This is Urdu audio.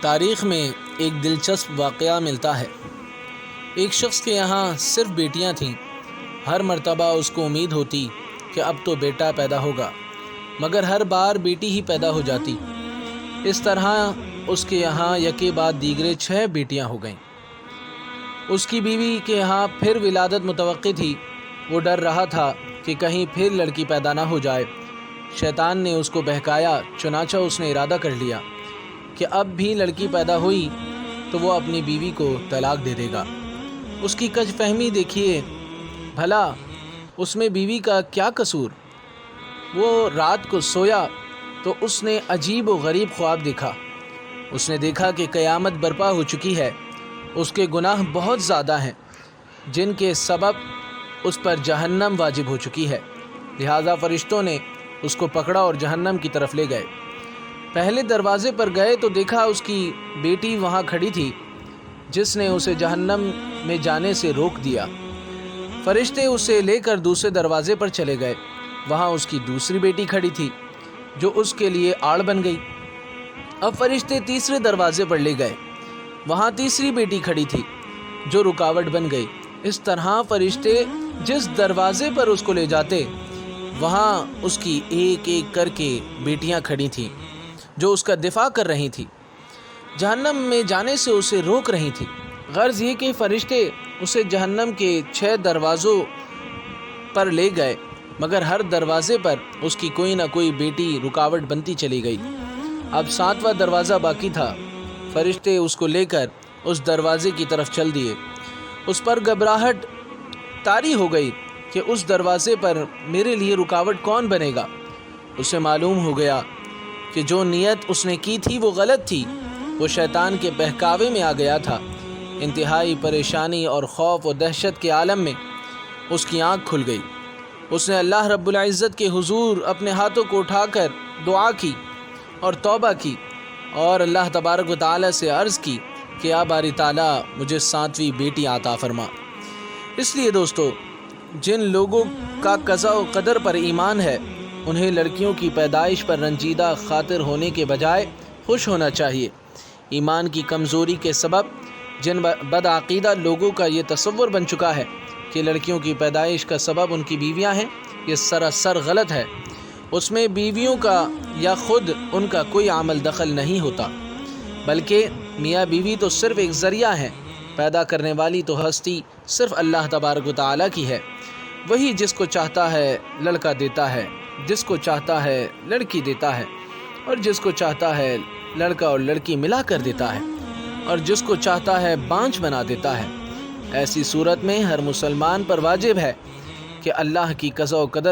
تاریخ میں ایک دلچسپ واقعہ ملتا ہے۔ ایک شخص کے یہاں صرف بیٹیاں تھیں۔ ہر مرتبہ اس کو امید ہوتی کہ اب تو بیٹا پیدا ہوگا، مگر ہر بار بیٹی ہی پیدا ہو جاتی۔ اس طرح اس کے یہاں یکے بعد دیگرے 6 بیٹیاں ہو گئیں۔ اس کی بیوی کے یہاں پھر ولادت متوقع تھی۔ وہ ڈر رہا تھا کہ کہیں پھر لڑکی پیدا نہ ہو جائے۔ شیطان نے اس کو بہکایا، چنانچہ اس نے ارادہ کر لیا کہ اب بھی لڑکی پیدا ہوئی تو وہ اپنی بیوی کو طلاق دے دے گا۔ اس کی کج فہمی دیکھیے، بھلا اس میں بیوی کا کیا قصور؟ وہ رات کو سویا تو اس نے عجیب و غریب خواب دیکھا۔ اس نے دیکھا کہ قیامت برپا ہو چکی ہے۔ اس کے گناہ بہت زیادہ ہیں، جن کے سبب اس پر جہنم واجب ہو چکی ہے۔ لہٰذا فرشتوں نے اس کو پکڑا اور جہنم کی طرف لے گئے۔ پہلے دروازے پر گئے تو دیکھا اس کی بیٹی وہاں کھڑی تھی، جس نے اسے جہنم میں جانے سے روک دیا۔ فرشتے اسے لے کر دوسرے دروازے پر چلے گئے۔ وہاں اس کی دوسری بیٹی کھڑی تھی، جو اس کے لیے آڑ بن گئی۔ اب فرشتے تیسرے دروازے پر لے گئے۔ وہاں تیسری بیٹی کھڑی تھی، جو رکاوٹ بن گئی۔ اس طرح فرشتے جس دروازے پر اس کو لے جاتے، وہاں اس کی ایک ایک کر کے بیٹیاں کھڑی تھیں، جو اس کا دفاع کر رہی تھیں، جہنم میں جانے سے اسے روک رہی تھیں۔ غرض یہ کہ فرشتے اسے جہنم کے 6 دروازوں پر لے گئے، مگر ہر دروازے پر اس کی کوئی نہ کوئی بیٹی رکاوٹ بنتی چلی گئی۔ اب 7واں دروازہ باقی تھا۔ فرشتے اس کو لے کر اس دروازے کی طرف چل دیے۔ اس پر گھبراہٹ طاری ہو گئی کہ اس دروازے پر میرے لیے رکاوٹ کون بنے گا۔ اسے معلوم ہو گیا کہ جو نیت اس نے کی تھی وہ غلط تھی۔ وہ شیطان کے بہکاوے میں آ گیا تھا۔ انتہائی پریشانی اور خوف و دہشت کے عالم میں اس کی آنکھ کھل گئی۔ اس نے اللہ رب العزت کے حضور اپنے ہاتھوں کو اٹھا کر دعا کی اور توبہ کی، اور اللہ تبارک و تعالیٰ سے عرض کی کہ یا باری تعالیٰ مجھے 7ویں بیٹی عطا فرما۔ اس لیے دوستو، جن لوگوں کا قضاء و قدر پر ایمان ہے، انہیں لڑکیوں کی پیدائش پر رنجیدہ خاطر ہونے کے بجائے خوش ہونا چاہیے۔ ایمان کی کمزوری کے سبب جن بدعقیدہ لوگوں کا یہ تصور بن چکا ہے کہ لڑکیوں کی پیدائش کا سبب ان کی بیویاں ہیں، یہ سراسر غلط ہے۔ اس میں بیویوں کا یا خود ان کا کوئی عمل دخل نہیں ہوتا، بلکہ میاں بیوی تو صرف ایک ذریعہ ہیں۔ پیدا کرنے والی تو ہستی صرف اللہ تبارک و تعالیٰ کی ہے۔ وہی جس کو چاہتا ہے لڑکا دیتا ہے، جس کو چاہتا ہے لڑکی دیتا ہے، اور جس کو چاہتا ہے لڑکا اور لڑکی ملا کر دیتا ہے، اور جس کو چاہتا ہے بانجھ بنا دیتا ہے۔ ایسی صورت میں ہر مسلمان پر واجب ہے کہ اللہ کی قضاء و قدر